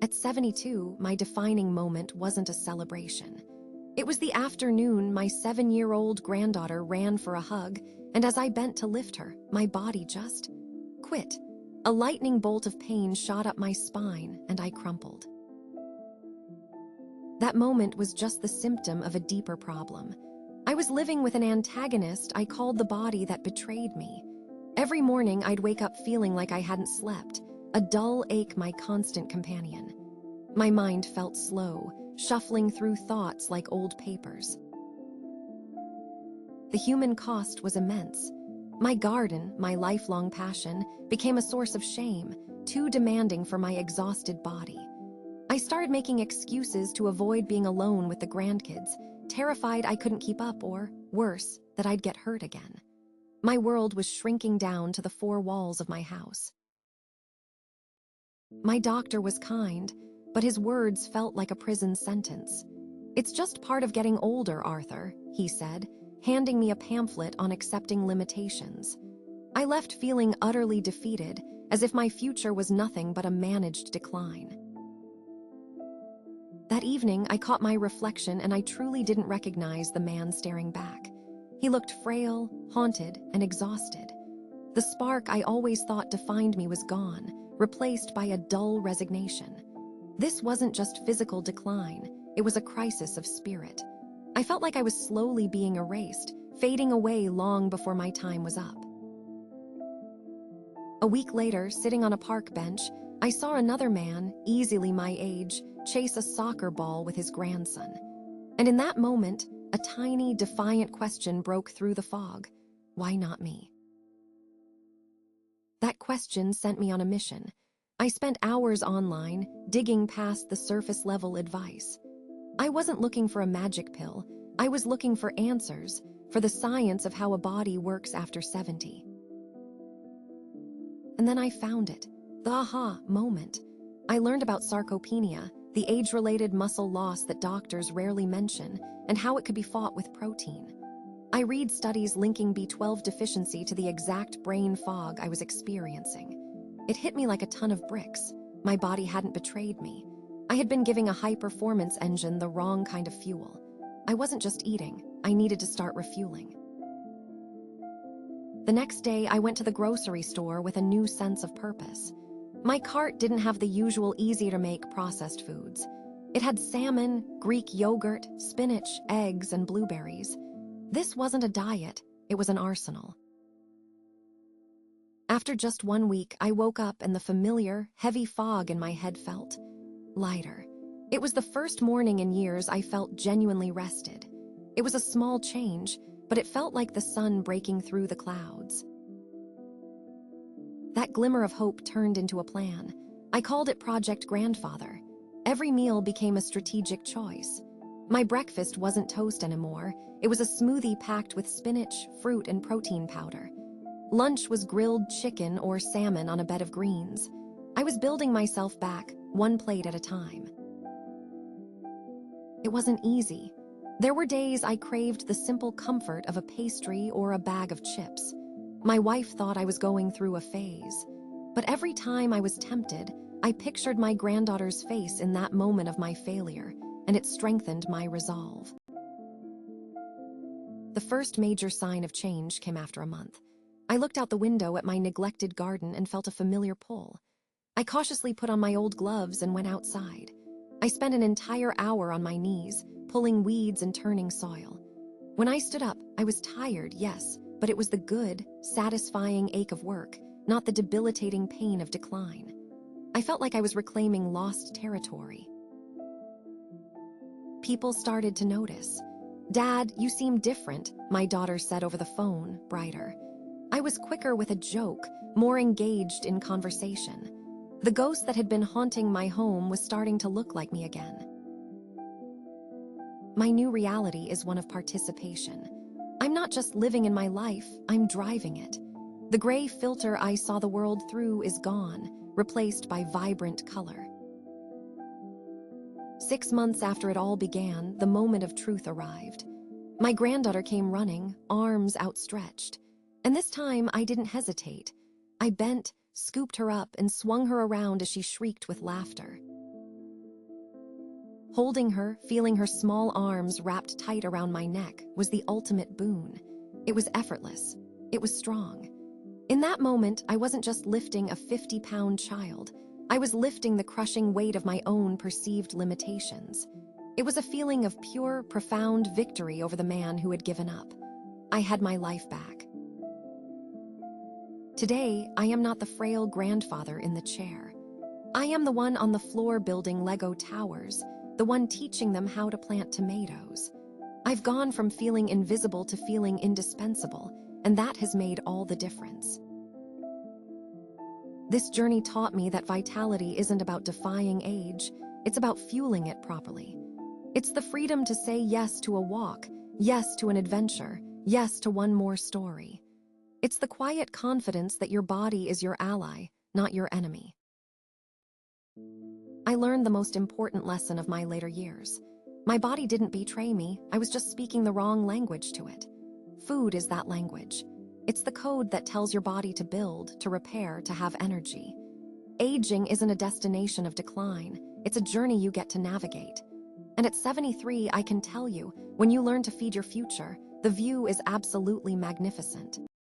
At 72, my defining moment wasn't a celebration. It was the afternoon my 7-year-old granddaughter ran for a hug, and as I bent to lift her, my body just quit. A lightning bolt of pain shot up my spine, and I crumpled. That moment was just the symptom of a deeper problem. I was living with an antagonist I called the body that betrayed me. Every morning, I'd wake up feeling like I hadn't slept, a dull ache my constant companion. My mind felt slow, shuffling through thoughts like old papers. The human cost was immense. My garden, my lifelong passion, became a source of shame, too demanding for my exhausted body. I started making excuses to avoid being alone with the grandkids, terrified I couldn't keep up or, worse, that I'd get hurt again. My world was shrinking down to the 4 walls of my house. My doctor was kind, but his words felt like a prison sentence. "It's just part of getting older, Arthur," he said, handing me a pamphlet on accepting limitations. I left feeling utterly defeated, as if my future was nothing but a managed decline. That evening, I caught my reflection and I truly didn't recognize the man staring back. He looked frail, haunted, and exhausted. The spark I always thought defined me was gone, replaced by a dull resignation. This wasn't just physical decline, it was a crisis of spirit. I felt like I was slowly being erased, fading away long before my time was up. A week later, sitting on a park bench, I saw another man, easily my age, chase a soccer ball with his grandson. And in that moment, a tiny, defiant question broke through the fog. Why not me? That question sent me on a mission. I spent hours online, digging past the surface-level advice. I wasn't looking for a magic pill. I was looking for answers, for the science of how a body works after 70. And then I found it, the aha moment. I learned about sarcopenia, the age-related muscle loss that doctors rarely mention, and how it could be fought with protein. I read studies linking B12 deficiency to the exact brain fog I was experiencing. It hit me like a ton of bricks. My body hadn't betrayed me. I had been giving a high-performance engine the wrong kind of fuel. I wasn't just eating, I needed to start refueling. The next day, I went to the grocery store with a new sense of purpose. My cart didn't have the usual easy-to-make processed foods. It had salmon, Greek yogurt, spinach, eggs, and blueberries. This wasn't a diet, it was an arsenal. After just 1 week, I woke up and the familiar, heavy fog in my head felt lighter. It was the first morning in years I felt genuinely rested. It was a small change, but it felt like the sun breaking through the clouds. That glimmer of hope turned into a plan. I called it Project Grandfather. Every meal became a strategic choice. My breakfast wasn't toast anymore. It was a smoothie packed with spinach, fruit, and protein powder. Lunch was grilled chicken or salmon on a bed of greens. I was building myself back, one plate at a time. It wasn't easy. There were days I craved the simple comfort of a pastry or a bag of chips. My wife thought I was going through a phase. But every time I was tempted, I pictured my granddaughter's face in that moment of my failure, and it strengthened my resolve. The first major sign of change came after a month. I looked out the window at my neglected garden and felt a familiar pull. I cautiously put on my old gloves and went outside. I spent an entire hour on my knees, pulling weeds and turning soil. When I stood up, I was tired, yes, but it was the good, satisfying ache of work, not the debilitating pain of decline. I felt like I was reclaiming lost territory. People started to notice. "Dad, you seem different," my daughter said over the phone, brighter. I was quicker with a joke, more engaged in conversation. The ghost that had been haunting my home was starting to look like me again. My new reality is one of participation. I'm not just living in my life, I'm driving it. The gray filter I saw the world through is gone, replaced by vibrant color. 6 months after it all began, the moment of truth arrived. My granddaughter came running, arms outstretched. And this time, I didn't hesitate. I bent, scooped her up, and swung her around as she shrieked with laughter. Holding her, feeling her small arms wrapped tight around my neck, was the ultimate boon. It was effortless. It was strong. In that moment, I wasn't just lifting a 50-pound child. I was lifting the crushing weight of my own perceived limitations. It was a feeling of pure, profound victory over the man who had given up. I had my life back. Today, I am not the frail grandfather in the chair. I am the one on the floor building Lego towers, the one teaching them how to plant tomatoes. I've gone from feeling invisible to feeling indispensable, and that has made all the difference. This journey taught me that vitality isn't about defying age, it's about fueling it properly. It's the freedom to say yes to a walk, yes to an adventure, yes to one more story. It's the quiet confidence that your body is your ally, not your enemy. I learned the most important lesson of my later years. My body didn't betray me, I was just speaking the wrong language to it. Food is that language. It's the code that tells your body to build, to repair, to have energy. Aging isn't a destination of decline, it's a journey you get to navigate. And at 73, I can tell you, when you learn to feed your future, the view is absolutely magnificent.